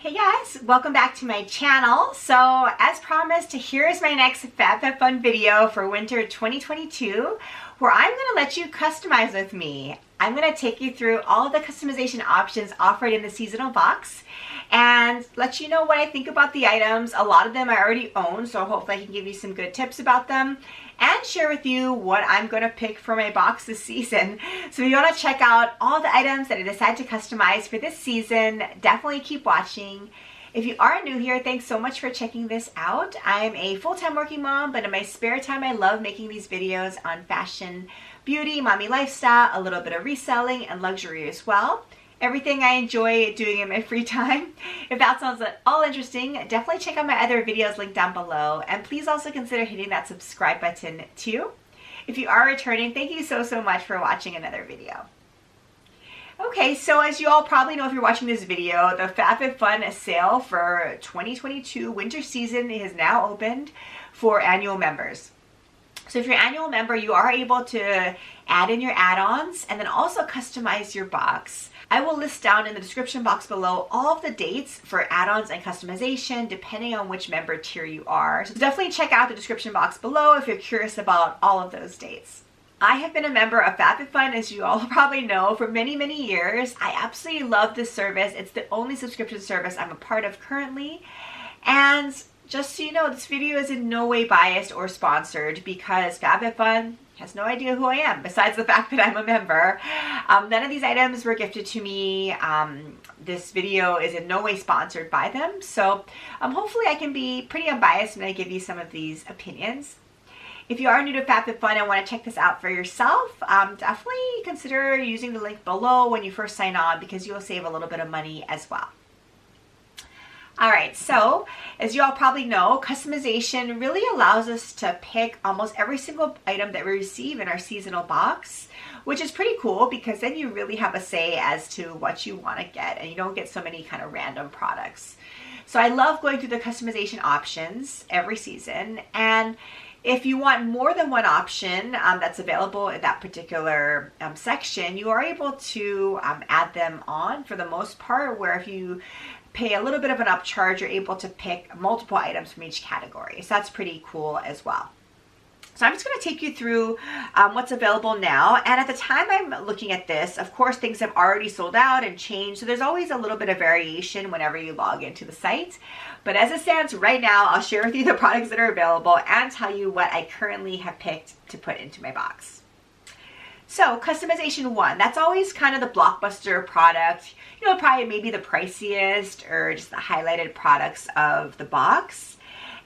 Hey guys, welcome back to my channel. So as promised, here's my next FabFitFun video for winter 2022, where I'm going to let you customize with me. I'm going to take you through all of the customization options offered in the seasonal box and let you know what I think about the items. A lot of them I already own, so hopefully I can give you some good tips about them and share with you what I'm going to pick for my box this season. So if you want to check out all the items that I decided to customize for this season, definitely keep watching. If you are new here, thanks so much for checking this out. I'm a full-time working mom, but in my spare time I love making these videos on fashion, beauty, mommy lifestyle, a little bit of reselling, and luxury as well. Everything I enjoy doing in my free time. If that sounds at all interesting, definitely check out my other videos linked down below. And please also consider hitting that subscribe button too. If you are returning, thank you so much for watching another video. Okay, so as you all probably know if you're watching this video, the FabFitFun sale for 2022 winter season is now opened for annual members. So if you're an annual member, you are able to add in your add-ons and then also customize your box. I will list down in the description box below all of the dates for add-ons and customization depending on which member tier you are. So definitely check out the description box below if you're curious about all of those dates. I have been a member of FabFitFun, as you all probably know, for many years. I absolutely love this service. It's the only subscription service I'm a part of currently. And just so you know, this video is in no way biased or sponsored because FabFitFun has no idea who I am, besides the fact that I'm a member. None of these items were gifted to me. This video is in no way sponsored by them. So hopefully I can be pretty unbiased when I give you some of these opinions. If you are new to FabFitFun and want to check this out for yourself, definitely consider using the link below when you first sign on because you'll save a little bit of money as well. Alright, so as you all probably know, customization really allows us to pick almost every single item that we receive in our seasonal box, which is pretty cool because then you really have a say as to what you want to get and you don't get so many kind of random products. So I love going through the customization options every season, and if you want more than one option that's available in that particular section, you are able to add them on for the most part, where if you pay a little bit of an upcharge, you're able to pick multiple items from each category. So that's pretty cool as well. So I'm just going to take you through what's available now. And at the time I'm looking at this, of course, things have already sold out and changed. So there's always a little bit of variation whenever you log into the site. But as it stands right now, I'll share with you the products that are available and tell you what I currently have picked to put into my box. So customization 1, that's always kind of the blockbuster product, you know, probably maybe the priciest or just the highlighted products of the box.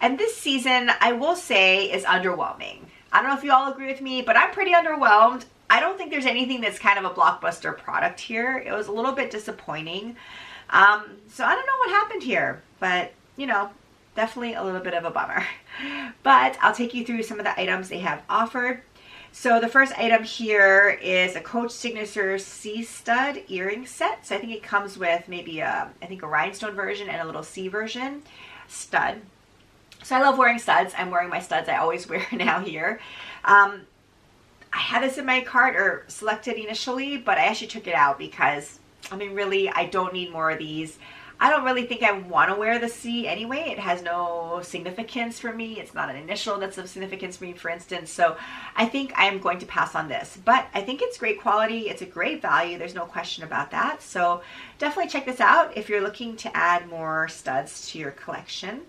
And this season, I will say, is underwhelming. I don't know if you all agree with me, but I'm pretty underwhelmed. I don't think there's anything that's kind of a blockbuster product here. It was a little bit disappointing. So I don't know what happened here, but you know, definitely a little bit of a bummer. But I'll take you through some of the items they have offered. So the first item here is a Coach Signature C-stud earring set. So I think it comes with maybe a rhinestone version and a little C version stud. So I love wearing studs. I'm wearing my studs I always wear now here. I had this in my cart or selected initially, but I actually took it out because, I mean, really, I don't need more of these. I don't really think I want to wear the C anyway. It has no significance for me. It's not an initial that's of significance for me, for instance. So I think I'm going to pass on this. But I think it's great quality. It's a great value. There's no question about that. So definitely check this out if you're looking to add more studs to your collection.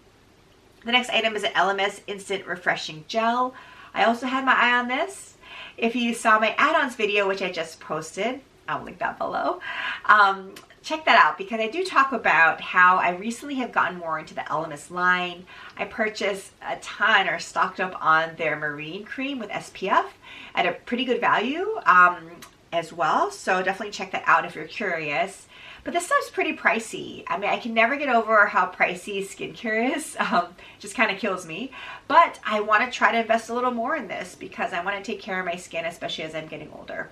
The next item is an LMS Instant Refreshing Gel. I also had my eye on this. If you saw my add-ons video, which I just posted, I'll link that below. Check that out because I do talk about how I recently have gotten more into the LMS line. I purchased a ton or stocked up on their marine cream with SPF at a pretty good value as well. So definitely check that out if you're curious. But this stuff's pretty pricey. I mean, I can never get over how pricey skincare is. Just kind of kills me. But I want to try to invest a little more in this because I want to take care of my skin, especially as I'm getting older.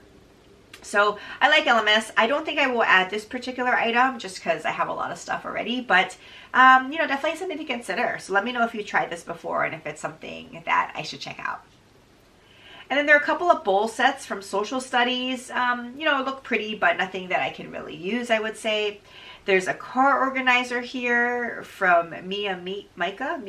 So I like LMS. I don't think I will add this particular item just because I have a lot of stuff already, but you know, definitely something to consider. So let me know if you tried this before and if it's something that I should check out. And then there are a couple of bowl sets from Social Studies. You know, look pretty, but nothing that I can really use, I would say. There's a car organizer here from Mia Micah.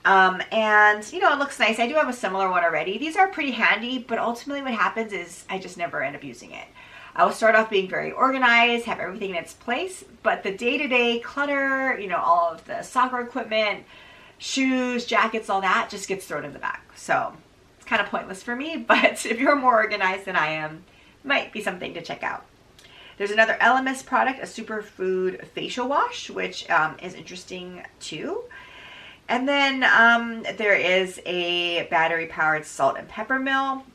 And you know, it looks nice. I do have a similar one already. These are pretty handy, but ultimately what happens is I just never end up using it. I will start off being very organized, have everything in its place, but the day-to-day clutter, you know, all of the soccer equipment, shoes, jackets, all that just gets thrown in the back. So it's kind of pointless for me, but if you're more organized than I am, might be something to check out. There's another LMS product, a superfood facial wash, which is interesting too. And then there is a battery-powered salt and pepper mill,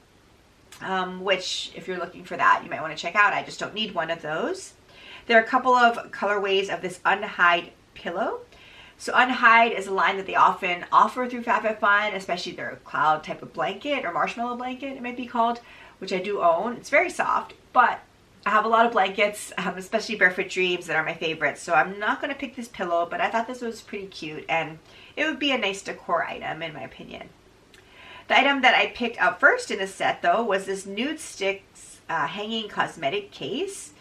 which if you're looking for that, you might want to check out. I just don't need one of those. There are a couple of colorways of this Unhide pillow. So Unhide is a line that they often offer through FabFitFun, especially their cloud type of blanket or marshmallow blanket, it might be called, which I do own. It's very soft, but I have a lot of blankets, especially Barefoot Dreams, that are my favorites. So I'm not going to pick this pillow, but I thought this was pretty cute and it would be a nice decor item in my opinion. The item that I picked up first in the set though was this Nude Sticks hanging cosmetic case.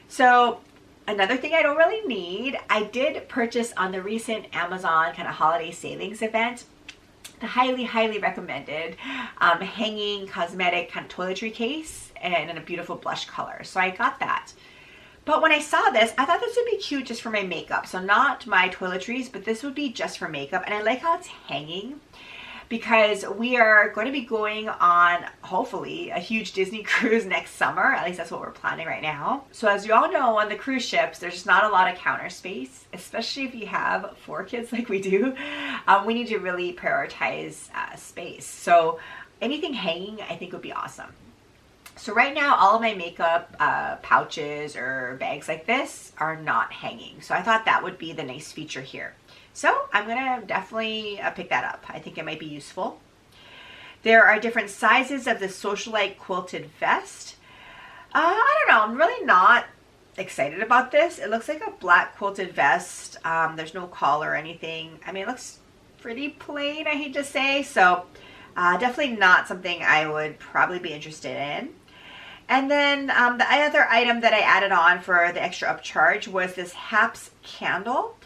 So another thing I don't really need, I did purchase on the recent Amazon kind of holiday savings event, the highly recommended hanging cosmetic kind of toiletry case and in a beautiful blush color. So I got that. But when I saw this, I thought this would be cute just for my makeup. So not my toiletries, but this would be just for makeup. And I like how it's hanging because we are going to be going on, hopefully, a huge Disney cruise next summer. At least that's what we're planning right now. So as you all know, on the cruise ships, there's not a lot of counter space, especially if you have 4 kids like we do. We need to really prioritize space. So anything hanging, I think would be awesome. So right now, all of my makeup pouches or bags like this are not hanging. So I thought that would be the nice feature here. So I'm going to definitely pick that up. I think it might be useful. There are different sizes of the Socialite quilted vest. I don't know. I'm really not excited about this. It looks like a black quilted vest. There's no collar or anything. I mean, it looks pretty plain, I hate to say. So definitely not something I would probably be interested in. And then the other item that I added on for the extra upcharge was this Haps candle.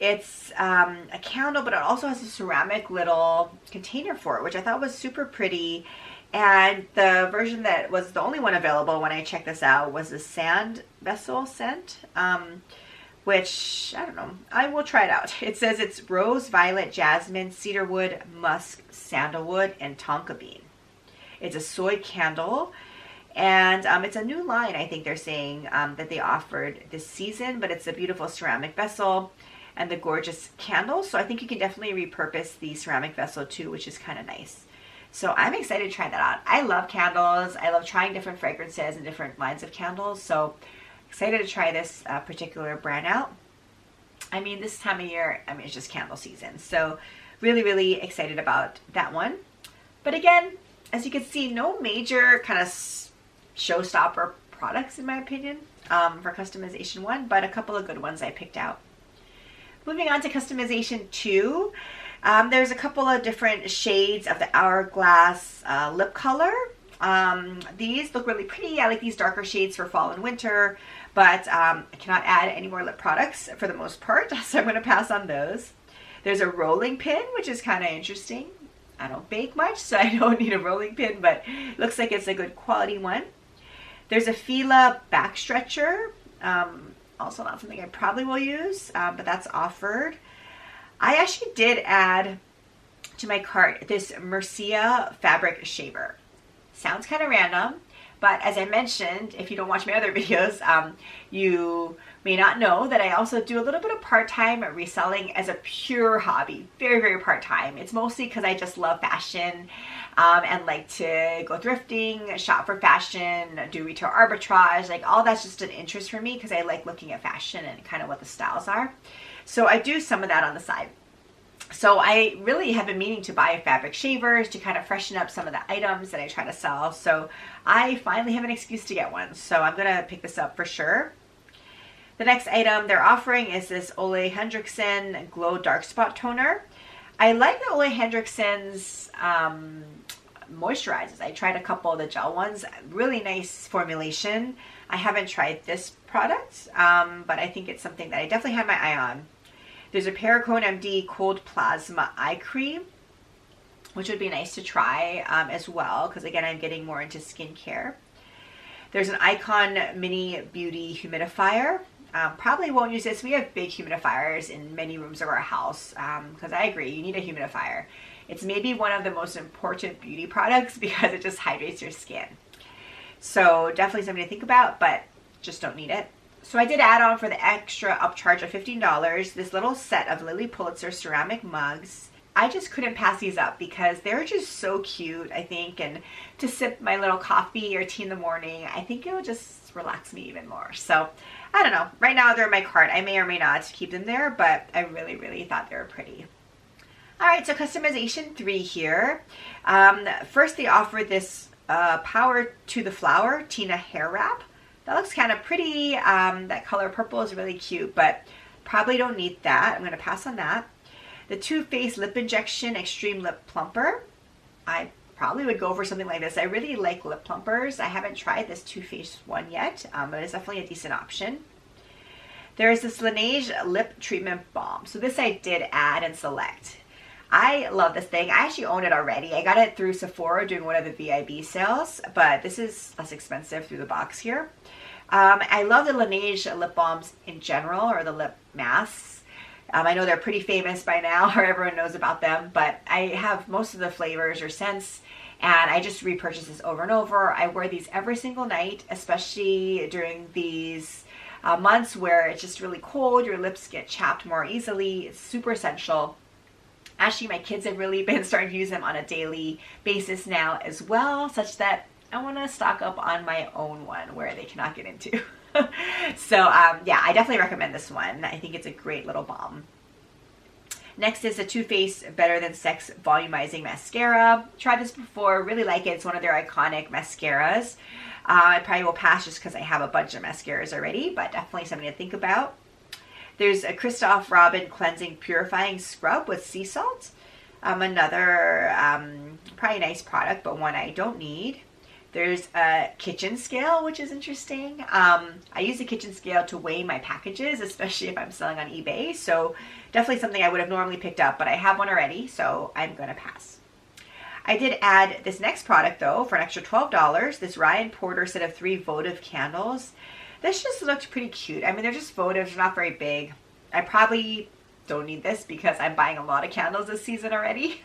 It's a candle, but it also has a ceramic little container for it, which I thought was super pretty. And the version that was the only one available when I checked this out was the sand vessel scent, which, I don't know, I will try it out. It says it's rose, violet, jasmine, cedarwood, musk, sandalwood, and tonka bean. It's a soy candle. And it's a new line, I think they're saying, that they offered this season, but it's a beautiful ceramic vessel and the gorgeous candle. So I think you can definitely repurpose the ceramic vessel too, which is kind of nice. So I'm excited to try that out. I love candles. I love trying different fragrances and different lines of candles. So excited to try this particular brand out. I mean, this time of year, I mean, it's just candle season. So really excited about that one. But again, as you can see, no major kind of showstopper products in my opinion for customization 1, but a couple of good ones I picked out. Moving on to customization 2, there's a couple of different shades of the Hourglass lip color. These look really pretty. I like these darker shades for fall and winter, but I cannot add any more lip products for the most part, so I'm going to pass on those. There's a rolling pin, which is kind of interesting. I don't bake much, so I don't need a rolling pin, but it looks like it's a good quality one. There's a Fila back stretcher, also not something I probably will use, but that's offered. I actually did add to my cart this Mercia fabric shaver. Sounds kind of random, but as I mentioned, if you don't watch my other videos, you may not know that I also do a little bit of part-time reselling as a pure hobby, very part-time. It's mostly because I just love fashion and like to go thrifting, shop for fashion, do retail arbitrage, like all that's just an interest for me because I like looking at fashion and kind of what the styles are. So I do some of that on the side. So I really have been meaning to buy fabric shavers to kind of freshen up some of the items that I try to sell. So I finally have an excuse to get one. So I'm going to pick this up for sure. The next item they're offering is this Ole Henriksen Glow Dark Spot Toner. I like the Ole Henriksen's moisturizers. I tried a couple of the gel ones. Really nice formulation. I haven't tried this product, but I think it's something that I definitely have my eye on. There's a MODMOMMD Cold Plasma Eye Cream, which would be nice to try as well, because again, I'm getting more into skincare. There's an Icon Mini Beauty Humidifier. Probably won't use this. We have big humidifiers in many rooms of our house, because I agree, you need a humidifier. It's maybe one of the most important beauty products because it just hydrates your skin. So definitely something to think about, but just don't need it. So I did add on for the extra upcharge of $15, this little set of Lily Pulitzer ceramic mugs. I just couldn't pass these up because they're just so cute, I think, and to sip my little coffee or tea in the morning, I think it will just relax me even more. So I don't know. Right now they're in my cart. I may or may not keep them there, but I really, really thought they were pretty. All right, so customization 3 here. First, they offered this Power to the Flower Tina hair wrap. That looks kind of pretty. That color purple is really cute, but probably don't need that. I'm going to pass on that. The Too Faced Lip Injection Extreme Lip Plumper. I probably would go for something like this. I really like lip plumpers. I haven't tried this Too Faced one yet, but it's definitely a decent option. There's this Laneige Lip Treatment Balm. So this I did add and select. I love this thing. I actually own it already. I got it through Sephora during one of the VIB sales, but this is less expensive through the box here. I love the Laneige lip balms in general, or the lip masks. I know they're pretty famous by now, or everyone knows about them, but I have most of the flavors or scents, and I just repurchase this over and over. I wear these every single night, especially during these months where it's just really cold, your lips get chapped more easily. It's super essential. Actually, my kids have really been starting to use them on a daily basis now as well, such that I want to stock up on my own one where they cannot get into. So yeah, I definitely recommend this one. I think it's a great little balm. Next is the Too Faced Better Than Sex Volumizing Mascara. Tried this before, really like it. It's one of their iconic mascaras. I probably will pass just because I have a bunch of mascaras already, but definitely something to think about. There's a Christoph Robin Cleansing Purifying Scrub with sea salt. Another probably nice product, but one I don't need. There's a kitchen scale, which is interesting. I use a kitchen scale to weigh my packages, especially if I'm selling on eBay. So definitely something I would have normally picked up, but I have one already, so I'm going to pass. I did add this next product, though, for an extra $12. This Ryan Porter set of 3 votive candles. This just looked pretty cute. I mean, they're just votive. They're not very big. I probably don't need this because I'm buying a lot of candles this season already,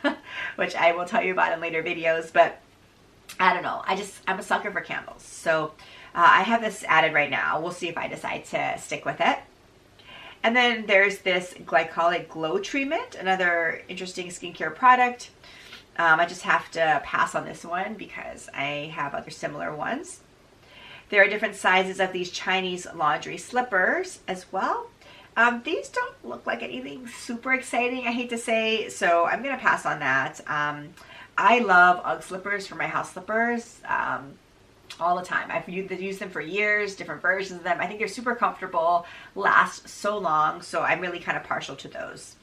which I will tell you about in later videos, but I don't know. I'm a sucker for candles. So I have this added right now. We'll see if I decide to stick with it. And then there's this Glycolic Glow Treatment, another interesting skincare product. I just have to pass on this one because I have other similar ones. There are different sizes of these Chinese laundry slippers as well. These don't look like anything super exciting, I hate to say, so I'm going to pass on that. I love UGG slippers for my house slippers all the time. I've used them for years, different versions of them. I think they're super comfortable, last so long, so I'm really kind of partial to those.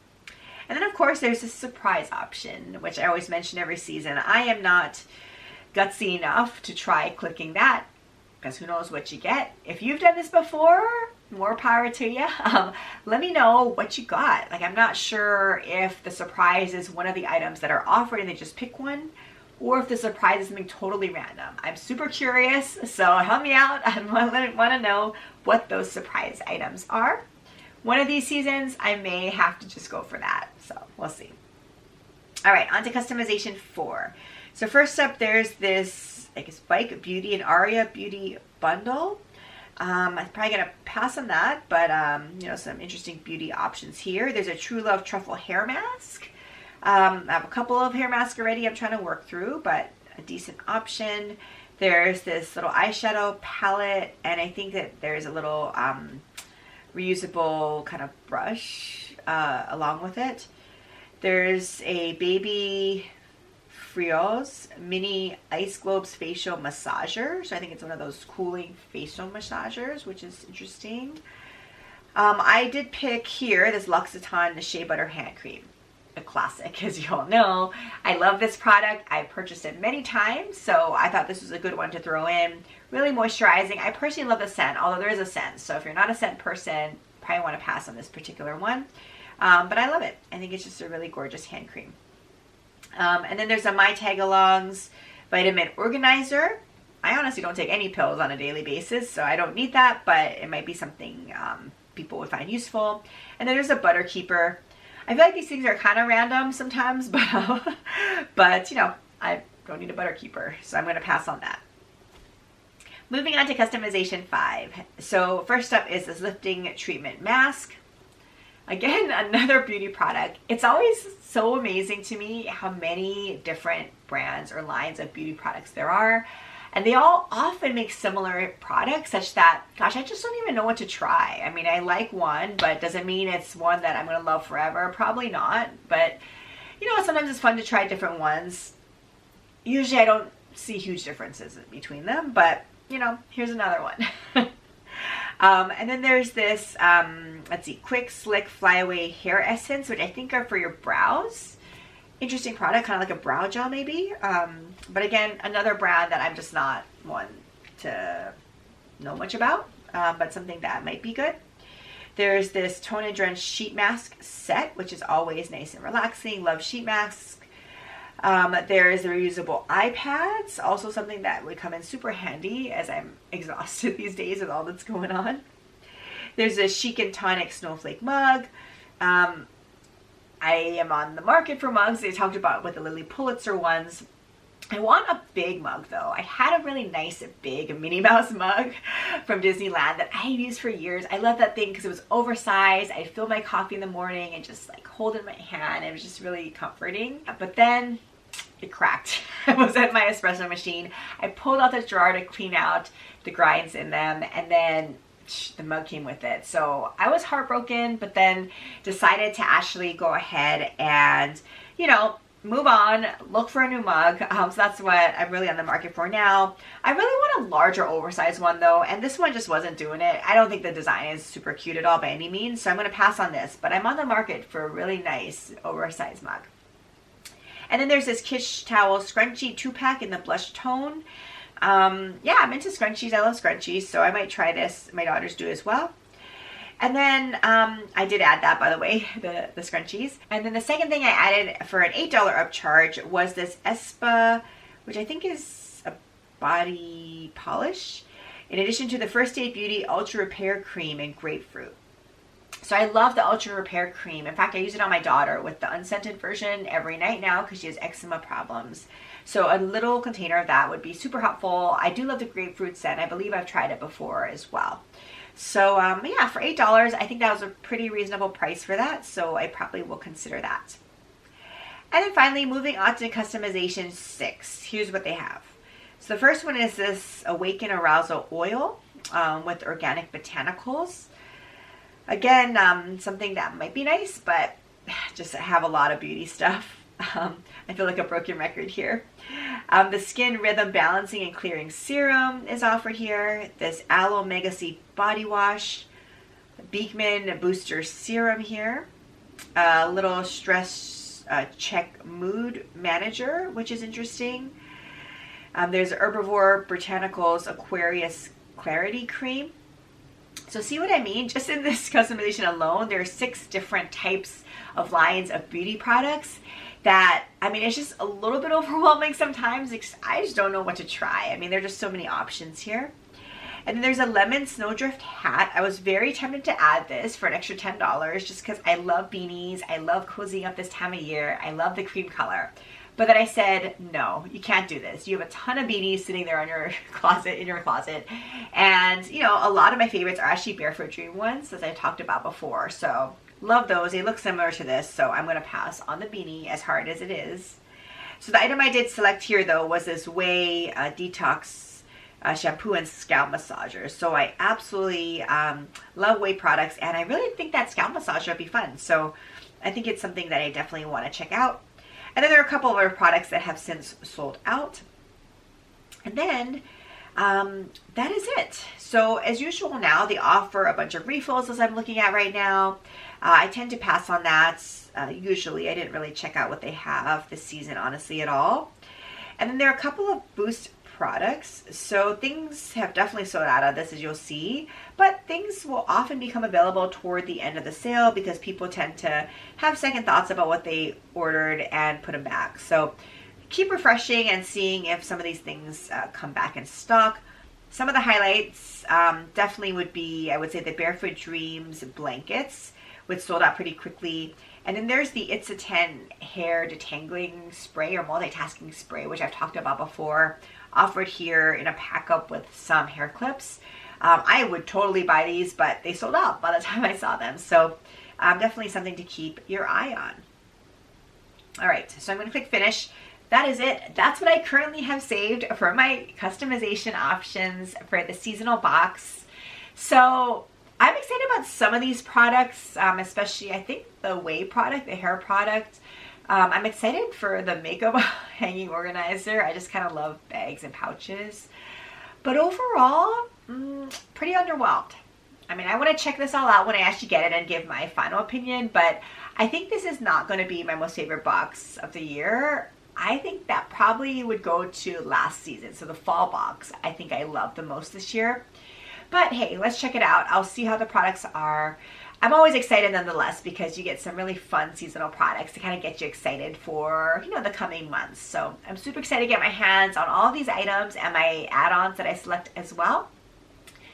And then, of course, there's this surprise option, which I always mention every season. I am not gutsy enough to try clicking that, because who knows what you get. If you've done this before, more power to you. Let me know what you got. Like, I'm not sure if the surprise is one of the items that are offered and they just pick one, or if the surprise is something totally random. I'm super curious, so help me out. I want to know what those surprise items are. One of these seasons, I may have to just go for that, so we'll see. All right, on to customization 4. So first up, there's this, I guess, Bike Beauty and Aria Beauty bundle. I'm probably going to pass on that, but you know, some interesting beauty options here. There's a True Love Truffle hair mask. I have a couple of hair masks already I'm trying to work through, but a decent option. There's this little eyeshadow palette, and I think that there's a little reusable kind of brush along with it. There's a Baby Frios Mini Ice Globes Facial Massager. So I think it's one of those cooling facial massagers, which is interesting. I did pick here this L'Occitane Shea Butter Hand Cream. a classic, as you all know. I love this product. I purchased it many times, so I thought this was a good one to throw in. Really moisturizing. I personally love the scent, although there is a scent. So if you're not a scent person, probably want to pass on this particular one. But I love it. I think it's just a really gorgeous hand cream. And then there's a My Tagalongs Vitamin Organizer. I honestly don't take any pills on a daily basis, so I don't need that, but it might be something people would find useful. And then there's a Butter Keeper. I feel like these things are kind of random sometimes, but you know, I don't need a Butter Keeper, so I'm going to pass on that. Moving on to customization 5. So first up is this lifting treatment mask. Again, another beauty product. It's always so amazing to me how many different brands or lines of beauty products there are. And they all often make similar products such that, gosh, I just don't even know what to try. I mean, I like one, but does it mean it's one that I'm going to love forever? Probably not. But, you know, sometimes it's fun to try different ones. Usually I don't see huge differences between them, but, you know, here's another one. And then there's this, let's see, Quick Slick Flyaway Hair Essence, which I think are for your brows. Interesting product, kind of like a brow gel maybe. But again, another brand that I'm just not one to know much about, but something that might be good. There's this Tone and Drench Sheet Mask Set, which is always nice and relaxing. Love sheet masks. There's the reusable eye pads, also something that would come in super handy as I'm exhausted these days with all that's going on. There's a Chic and Tonic Snowflake Mug. I am on the market for mugs. They talked about with the Lily Pulitzer ones. I want a big mug though. I had a really nice big Minnie Mouse mug from Disneyland that I used for years. I love that thing because it was oversized. I'd fill my coffee in the morning and just like hold it in my hand. It was just really comforting. But then it cracked. I was at my espresso machine. I pulled out the drawer to clean out the grinds in them, and then the mug came with it. So I was heartbroken, but then decided to actually go ahead and, you know, move on, look for a new mug. So that's what I'm really on the market for now. I really want a larger oversized one though, and this one just wasn't doing it. I don't think the design is super cute at all by any means, so I'm going to pass on this, but I'm on the market for a really nice oversized mug. And then there's this Kish Towel Scrunchie 2-pack in the blush tone. Yeah, I'm into scrunchies. I love scrunchies, so I might try this. My daughters do as well. And then I did add that, by the way, the scrunchies. And then the second thing I added for an $8 upcharge was this Espa, which I think is a body polish, in addition to the First Aid Beauty Ultra Repair Cream in Grapefruit. So I love the Ultra Repair Cream. In fact, I use it on my daughter with the unscented version every night now because she has eczema problems. So a little container of that would be super helpful. I do love the grapefruit scent. I believe I've tried it before as well. So yeah, for $8, I think that was a pretty reasonable price for that. So I probably will consider that. And then finally, moving on to customization 6. Here's what they have. So the first one is this Awaken Arousal Oil with organic botanicals. Again, something that might be nice, but just have a lot of beauty stuff. I feel like a broken record here. The Skin Rhythm Balancing and Clearing Serum is offered here. This Aloe Mega Seed Body Wash. Beekman Booster Serum here. A little Stress Check Mood Manager, which is interesting. There's Herbivore Botanicals Aquarius Clarity Cream. So see what I mean? Just in this customization alone, there are 6 different types of lines of beauty products that, I mean, it's just a little bit overwhelming sometimes. I just don't know what to try. I mean, there are just so many options here. And then there's a Lemon Snowdrift Hat. I was very tempted to add this for an extra $10 just because I love beanies. I love cozying up this time of year. I love the cream color. But then I said, no, you can't do this. You have a ton of beanies sitting there on your closet, in your closet. And, you know, a lot of my favorites are actually Barefoot Dream ones, as I talked about before. So love those. They look similar to this. So I'm going to pass on the beanie, as hard as it is. So the item I did select here, though, was this Way Detox shampoo and scalp massager. So I absolutely love Way products. And I really think that scalp massager would be fun. So I think it's something that I definitely want to check out. And then there are a couple of other products that have since sold out. And then That is it. So as usual now, they offer a bunch of refills as I'm looking at right now. I tend to pass on that. Usually I didn't really check out what they have this season, honestly, at all. And then there are a couple of Boost products. So things have definitely sold out of this, as you'll see, but things will often become available toward the end of the sale because people tend to have second thoughts about what they ordered and put them back. So keep refreshing and seeing if some of these things come back in stock. Some of the highlights definitely would be, I would say, the Barefoot Dreams blankets, which sold out pretty quickly. And then there's the It's a 10 hair detangling spray or multitasking spray, which I've talked about before, offered here in a pack up with some hair clips. I would totally buy these, but they sold out by the time I saw them. So definitely something to keep your eye on. All right, so I'm going to click finish. That is it. That's what I currently have saved for my customization options for the seasonal box. So I'm excited about some of these products, especially I think the Way product, the hair product. I'm excited for the makeup hanging organizer. I just kind of love bags and pouches. But overall, pretty underwhelmed. I mean, I want to check this all out when I actually get it and give my final opinion, but I think this is not going to be my most favorite box of the year. I think that probably would go to last season. So the fall box, I think I love the most this year. But hey, let's check it out. I'll see how the products are. I'm always excited nonetheless because you get some really fun seasonal products to kind of get you excited for, the coming months. So I'm super excited to get my hands on all of these items and my add-ons that I select as well.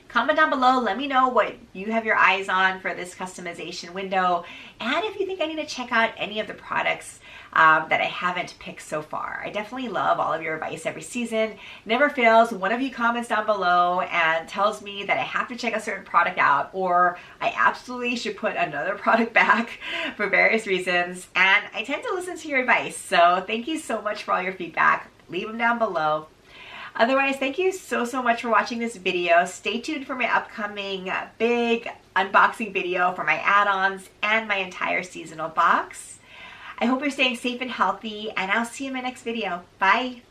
Comment down below, let me know what you have your eyes on for this customization window, and if you think I need to check out any of the products that I haven't picked so far. I definitely love all of your advice every season. Never fails. One of you comments down below and tells me that I have to check a certain product out, or I absolutely should put another product back for various reasons, and I tend to listen to your advice. So thank you so much for all your feedback. Leave them down below. Otherwise, thank you so much for watching this video. Stay tuned for my upcoming big unboxing video for my add-ons and my entire seasonal box. I hope you're staying safe and healthy, and I'll see you in my next video. Bye.